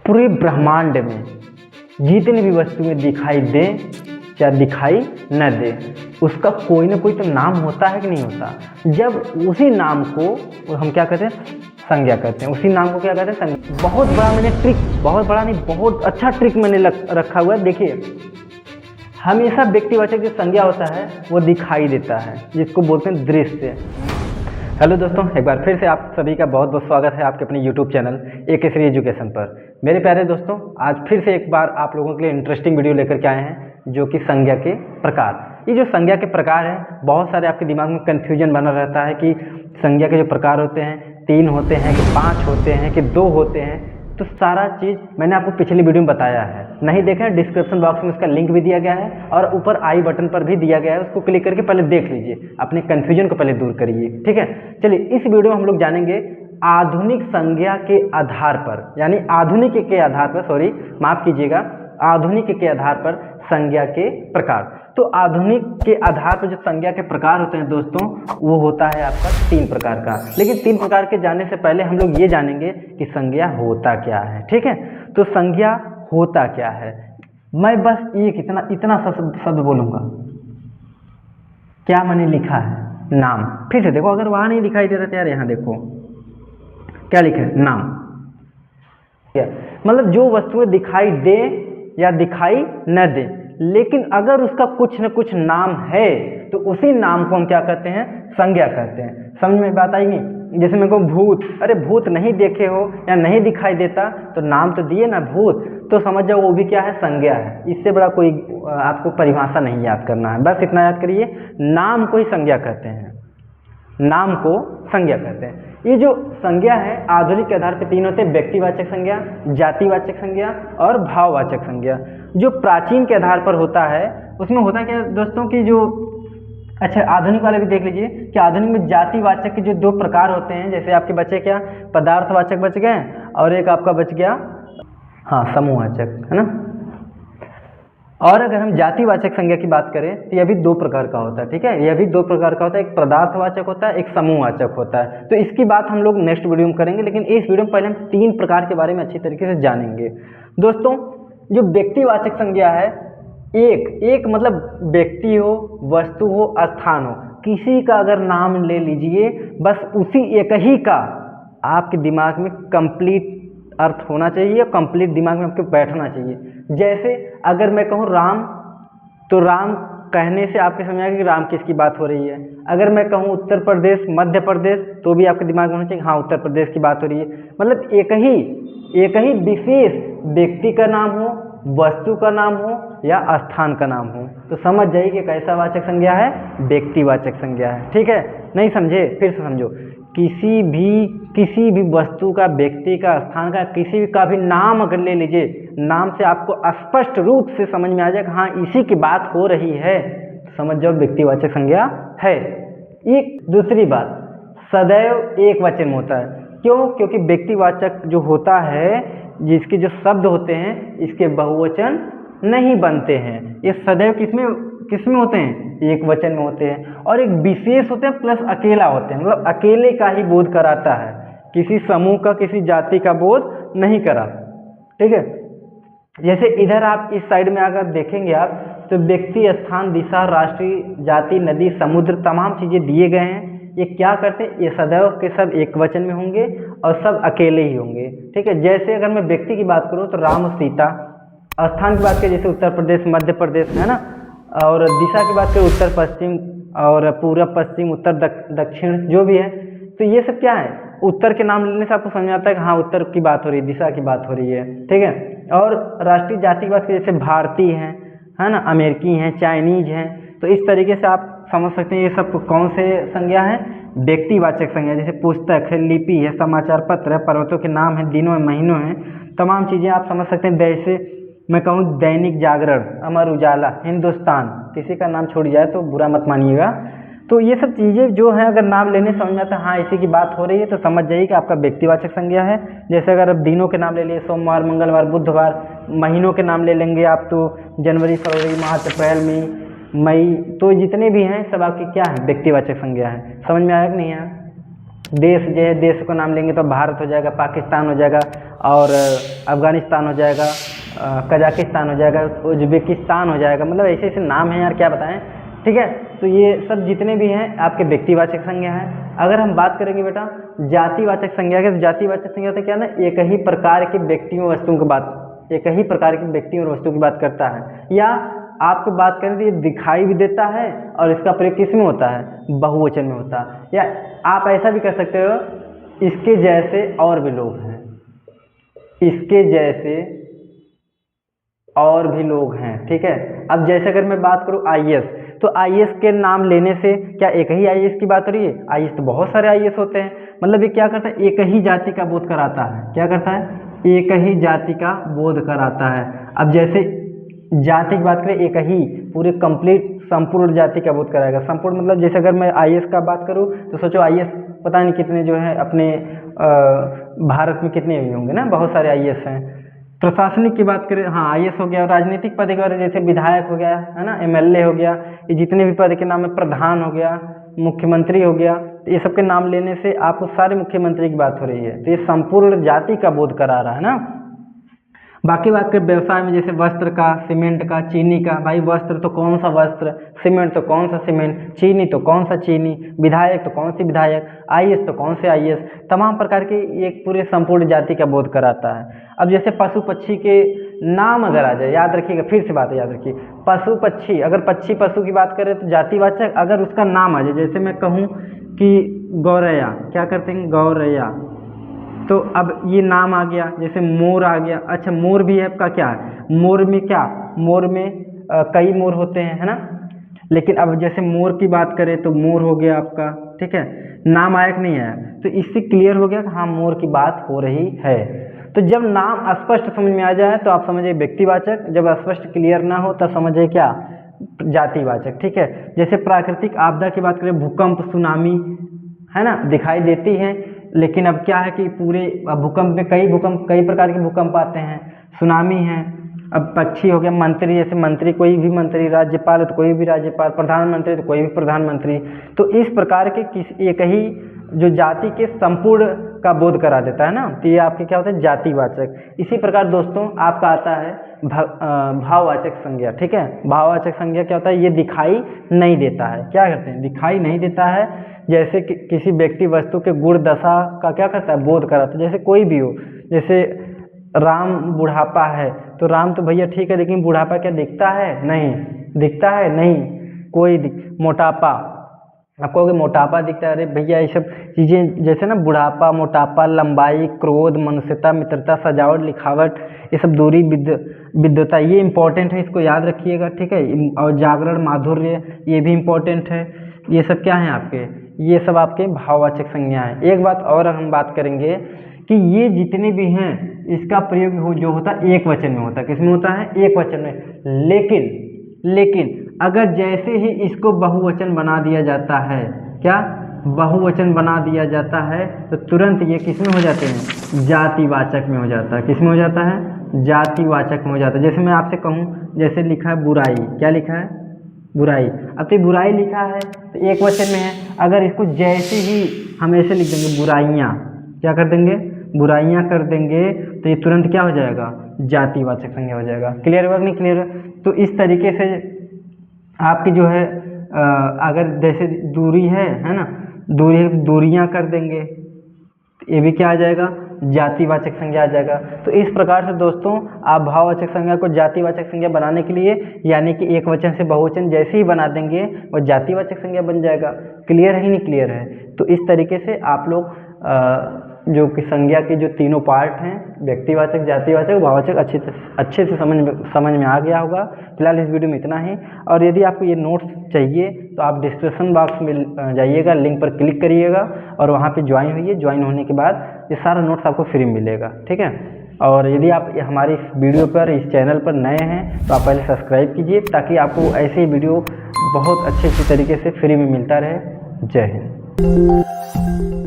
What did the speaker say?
पूरे ब्रह्मांड में जितनी भी वस्तुएं दिखाई दे या दिखाई न दे, उसका कोई ना कोई तो नाम होता है कि नहीं होता। जब उसी नाम को हम क्या कहते हैं, संज्ञा कहते हैं। उसी नाम को क्या कहते हैं, संज्ञा। बहुत बड़ा मैंने ट्रिक, बहुत बड़ा नहीं, बहुत अच्छा ट्रिक मैंने रखा हुआ है। देखिए, हमेशा व्यक्तिवाचक जो संज्ञा होता है वो दिखाई देता है, जिसको बोलते हैं दृश्य। हेलो दोस्तों, एक बार फिर से आप सभी का बहुत बहुत स्वागत है आपके अपने यूट्यूब चैनल ए केसरी एजुकेशन पर। मेरे प्यारे दोस्तों, आज फिर से एक बार आप लोगों के लिए इंटरेस्टिंग वीडियो लेकर के आए हैं, जो कि संज्ञा के प्रकार। ये जो संज्ञा के प्रकार है, बहुत सारे आपके दिमाग में कन्फ्यूजन बना रहता है कि संज्ञा के जो प्रकार होते हैं 3 होते हैं कि 5 होते हैं कि 2 होते हैं। तो सारा चीज़ मैंने आपको पिछली वीडियो में बताया है। नहीं देखें, डिस्क्रिप्शन बॉक्स में उसका लिंक भी दिया गया है और ऊपर आई बटन पर भी दिया गया है। उसको क्लिक करके पहले देख लीजिए, अपने कन्फ्यूजन को पहले दूर करिए। ठीक है, चलिए इस वीडियो में हम लोग जानेंगे आधुनिक संज्ञा के आधार पर, यानी आधुनिक के आधार पर, सॉरी माफ़ कीजिएगा, आधुनिक के आधार पर संज्ञा के प्रकार। तो आधुनिक के आधार पर जो संज्ञा के प्रकार होते हैं दोस्तों, वो होता है आपका 3 प्रकार का। लेकिन 3 प्रकार के जानने से पहले हम लोग ये जानेंगे कि संज्ञा होता क्या है। ठीक है, तो संज्ञा होता क्या है, मैं बस एक इतना शब्द बोलूँगा। क्या मैंने लिखा है, नाम। फिर से देखो, अगर वहाँ नहीं दिखाई दे रहा तो यार यहाँ देखो क्या लिखा है, नाम। मतलब जो वस्तुएं दिखाई दे या दिखाई न दे, लेकिन अगर उसका कुछ न कुछ नाम है तो उसी नाम को हम क्या कहते हैं, संज्ञा कहते हैं। समझ में बात आएगी। जैसे मैं कहूँ भूत, अरे भूत नहीं देखे हो या नहीं दिखाई देता तो नाम तो दिए ना भूत, तो समझ जाओ वो भी क्या है, संज्ञा है। इससे बड़ा कोई आपको परिभाषा नहीं याद करना है, बस इतना याद करिए, नाम को ही संज्ञा कहते हैं, नाम को संज्ञा कहते हैं। ये जो संज्ञा है आधुनिक के आधार पर 3 होते हैं, व्यक्तिवाचक संज्ञा, जातिवाचक संज्ञा और भाववाचक संज्ञा। जो प्राचीन के आधार पर होता है उसमें होता क्या दोस्तों कि जो अच्छा आधुनिक वाले भी देख लीजिए कि आधुनिक में जातिवाचक के जो 2 प्रकार होते हैं। जैसे आपके बचे क्या, पदार्थवाचक बच गए और एक आपका बच गया हाँ समूहवाचक, है ना। और अगर हम जातिवाचक संज्ञा की बात करें तो यह भी 2 प्रकार का होता है। ठीक है, यह भी 2 प्रकार का होता है, एक पदार्थवाचक होता है, एक समूहवाचक होता है। तो इसकी बात हम लोग नेक्स्ट वीडियो में करेंगे, लेकिन इस वीडियो में पहले हम 3 प्रकार के बारे में अच्छी तरीके से जानेंगे। दोस्तों, जो व्यक्तिवाचक संज्ञा है, एक मतलब व्यक्ति हो, वस्तु हो, स्थान हो, किसी का अगर नाम ले लीजिए, बस उसी एक ही का आपके दिमाग में कंप्लीट अर्थ होना चाहिए, कंप्लीट दिमाग में आपके बैठना चाहिए। जैसे अगर मैं कहूँ राम, तो राम कहने से आपके समझ आएगा कि राम किसकी बात हो रही है। अगर मैं कहूँ उत्तर प्रदेश, मध्य प्रदेश, तो भी आपके दिमाग में होना चाहिए हाँ उत्तर प्रदेश की बात हो रही है। मतलब एक ही विशेष व्यक्ति का नाम हो, वस्तु का नाम हो या स्थान का नाम हो, तो समझ जाइए कि कैसा वाचक संज्ञा है, व्यक्तिवाचक संज्ञा है। ठीक है, नहीं समझे फिर से समझो, किसी भी वस्तु का, व्यक्ति का, स्थान का, किसी का भी नाम अगर ले लीजिए, नाम से आपको स्पष्ट रूप से समझ में आ जाएगा हाँ इसी की बात हो रही है, तो समझ जाओ व्यक्तिवाचक संज्ञा है। एक दूसरी बात, सदैव एक वचन में होता है। क्यों? क्योंकि व्यक्तिवाचक जो होता है, जिसके जो शब्द होते हैं, इसके बहुवचन नहीं बनते हैं। ये सदैव किसमें होते हैं, एक वचन में होते हैं। और एक विशेष होते हैं प्लस अकेला होते हैं, मतलब अकेले का ही बोध कराता है, किसी समूह का, किसी जाति का बोध नहीं करा। ठीक है, जैसे इधर आप इस साइड में अगर देखेंगे आप, तो व्यक्ति, स्थान, दिशा, राष्ट्रीय, जाति, नदी, समुद्र, तमाम चीज़ें दिए गए हैं। ये क्या करते हैं, ये सदैव के सब एक वचन में होंगे और सब अकेले ही होंगे। ठीक है, जैसे अगर मैं व्यक्ति की बात करूँ तो राम, सीता। स्थान की बात करें जैसे उत्तर प्रदेश, मध्य प्रदेश, है ना। और दिशा की बात करें उत्तर पश्चिम और पूर्व पश्चिम, उत्तर दक्षिण, जो भी है। तो ये सब क्या है, उत्तर के नाम लेने से आपको समझ आता है कि हाँ उत्तर की बात हो रही है, दिशा की बात हो रही है। ठीक है, और राष्ट्रीय जाति की बात करें जैसे भारतीय हैं, है ना, अमेरिकी हैं, चाइनीज हैं। तो इस तरीके से आप समझ सकते हैं ये सब कौन से संज्ञा है, व्यक्तिवाचक संज्ञा। जैसे पुस्तक है, लिपि है, समाचार पत्र है, पर्वतों के नाम है, दिनों है, महीनों है, तमाम चीज़ें आप समझ सकते हैं। जैसे मैं कहूँ दैनिक जागरण, अमर उजाला, हिंदुस्तान, किसी का नाम छूट जाए तो बुरा मत मानिएगा। तो ये सब चीज़ें जो हैं, अगर नाम लेने समझ में आता है हाँ इसी की बात हो रही है, तो समझ जाइए कि आपका व्यक्तिवाचक संज्ञा है। जैसे अगर आप दिनों के नाम ले लिए, सोमवार, मंगलवार, बुधवार। महीनों के नाम ले लेंगे आप तो जनवरी, फरवरी, मार्च, अप्रैल, मई, तो जितने भी हैं सब आपकी क्या है, व्यक्तिवाचक संज्ञा है। समझ में आया कि नहीं है। देश जो है, देश का नाम लेंगे तो भारत हो जाएगा, पाकिस्तान हो जाएगा, और अफ़गानिस्तान हो जाएगा, कजाकिस्तान हो जाएगा, उज़्बेकिस्तान हो जाएगा, मतलब ऐसे ऐसे नाम हैं यार क्या बताएं। ठीक है, तो ये सब जितने भी हैं आपके व्यक्तिवाचक संज्ञा हैं। अगर हम बात करेंगे बेटा जातिवाचक संज्ञा के, तो जातिवाचक संज्ञा तो क्या ना, एक ही प्रकार के व्यक्तियों वस्तुओं की बात, एक ही प्रकार के व्यक्तियों और वस्तुओं की बात करता है। या आपको बात करें तो ये दिखाई भी देता है और इसका प्रयोग किस में होता है, बहुवचन में होता है। या आप ऐसा भी कर सकते हो, इसके जैसे और भी लोग हैं, इसके जैसे और भी लोग हैं। ठीक है, अब जैसे अगर मैं बात करूं आईएएस, तो आईएएस के नाम लेने से क्या एक ही आईएएस की बात हो रही है? आईएएस तो बहुत सारे आईएएस होते हैं। मतलब ये क्या करता है, एक ही जाति का बोध कराता है। क्या करता है, एक ही जाति का बोध कराता है। अब जैसे जाति की बात करें, एक ही पूरे कंप्लीट संपूर्ण जाति का बोध कराएगा। संपूर्ण मतलब जैसे अगर मैं आईएएस का बात करूं तो सोचो आईएएस पता नहीं कितने जो है अपने भारत में कितने भी होंगे ना, बहुत सारे आईएएस हैं। प्रशासनिक की बात करें, हाँ आईएएस हो गया। राजनीतिक पद के बारे में जैसे विधायक हो गया है ना, एमएलए हो गया, ये जितने भी पद के नाम है, प्रधान हो गया, मुख्यमंत्री हो गया, तो ये सब के नाम लेने से आपको सारे मुख्यमंत्री की बात हो रही है। तो ये संपूर्ण जाति का बोध करा रहा है ना। बाकी बात करें व्यवसाय में, जैसे वस्त्र का, सीमेंट का, चीनी का, भाई वस्त्र तो कौन सा वस्त्र, सीमेंट तो कौन सा सीमेंट, चीनी तो कौन सा चीनी, विधायक तो कौन सी विधायक, आईएएस तो कौन से आईएएस, तमाम प्रकार की एक पूरे संपूर्ण जाति का बोध कराता है। अब जैसे पशु पक्षी के नाम अगर आ जाए, याद रखिएगा, फिर से बात याद रखिए, पशु पक्षी, अगर पक्षी पशु की बात करें तो जातिवाचक, अगर उसका नाम आ जाए, जैसे मैं कहूँ कि गौरैया, क्या करते हैं, गौरैया, तो अब ये नाम आ गया। जैसे मोर आ गया, अच्छा मोर भी आपका क्या है, मोर में क्या, मोर में कई मोर होते हैं, है ना। लेकिन अब जैसे मोर की बात करें तो मोर हो गया आपका। ठीक है, नाम आया कि नहीं आया, तो इससे क्लियर हो गया कि हाँ मोर की बात हो रही है। तो जब नाम स्पष्ट समझ में आ जाए तो आप समझिए व्यक्तिवाचक, जब स्पष्ट क्लियर ना हो तब समझिए क्या, जातिवाचक। ठीक है, जैसे प्राकृतिक आपदा की बात करें, भूकंप, सुनामी, है ना, दिखाई देती हैं, लेकिन अब क्या है कि पूरे भूकंप में कई प्रकार के भूकंप आते हैं, सुनामी है। अब पक्षी हो गया, मंत्री, जैसे मंत्री कोई भी मंत्री, राज्यपाल है तो कोई भी राज्यपाल, प्रधानमंत्री तो कोई भी प्रधानमंत्री। तो इस प्रकार के एक ही जो जाति के संपूर्ण का बोध करा देता है ना, तो ये आपके क्या होता है, जातिवाचक। इसी प्रकार दोस्तों आपका आता है भाववाचक संज्ञा। ठीक है, भाववाचक संज्ञा क्या होता है, ये दिखाई नहीं देता है। क्या करते हैं, दिखाई नहीं देता है। जैसे कि किसी व्यक्ति वस्तु के गुण दशा का क्या करता है, बोध कराता है। जैसे कोई भी हो, जैसे राम बुढ़ापा है, तो राम तो भैया ठीक है, लेकिन बुढ़ापा क्या दिखता है, नहीं दिखता है, नहीं कोई मोटापा, आप कहोगे मोटापा दिखता है, अरे भैया ये सब चीज़ें जैसे ना बुढ़ापा, मोटापा, लंबाई, क्रोध, मनुष्यता, मित्रता, सजावट, लिखावट, ये सब दूरी, विद्वता, ये इंपॉर्टेंट है, इसको याद रखिएगा। ठीक है, और जागरण, माधुर्य, ये भी इम्पोर्टेंट है। ये सब क्या हैं आपके, ये सब आपके भाववाचक संज्ञा हैं। एक बात और हम बात करेंगे कि ये जितने भी हैं इसका प्रयोग जो होता है एक वचन में होता है। किसमें होता है, एक वचन में। लेकिन अगर जैसे ही इसको बहुवचन बना दिया जाता है, क्या बहुवचन बना दिया जाता है, तो तुरंत ये किसमें हो जाते हैं, जातिवाचक में हो जाता है। किसमें हो जाता है, जातिवाचक में हो जाता है। जैसे मैं आपसे कहूँ, जैसे लिखा है बुराई, क्या लिखा है, बुराई। अब तो बुराई लिखा है तो एक वचन में है, अगर इसको जैसे ही हम ऐसे लिख देंगे बुराइयाँ, क्या कर देंगे, बुराइयाँ कर देंगे, तो ये तुरंत क्या हो जाएगा, जातिवाचक संज्ञा हो जाएगा। क्लियर हुआ कि नहीं क्लियर? तो इस तरीके से आपकी जो है अगर जैसे दूरी है ना, दूरियाँ कर देंगे, ये भी क्या आ जाएगा, जातिवाचक संज्ञा आ जाएगा। तो इस प्रकार से दोस्तों आप भाववाचक संज्ञा को जातिवाचक संज्ञा बनाने के लिए, यानी कि एक वचन से बहुवचन जैसे ही बना देंगे वो जातिवाचक संज्ञा बन जाएगा। क्लियर है कि नहीं क्लियर है? तो इस तरीके से आप लोग जो कि संज्ञा के जो तीनों पार्ट हैं, व्यक्तिवाचक, जातिवाचक, भाववाचक, अच्छे से समझ में आ गया होगा। फिलहाल इस वीडियो में इतना ही। और यदि आपको ये नोट्स चाहिए तो आप डिस्क्रिप्शन बॉक्स में जाइएगा, लिंक पर क्लिक करिएगा और वहाँ पे ज्वाइन होइए। ज्वाइन होने के बाद ये सारा नोट्स आपको फ्री मिलेगा। ठीक है, और यदि आप हमारी इस वीडियो पर, इस चैनल पर नए हैं तो आप पहले सब्सक्राइब कीजिए, ताकि आपको ऐसे ही वीडियो बहुत अच्छे तरीके से फ्री में मिलता रहे। जय हिंद।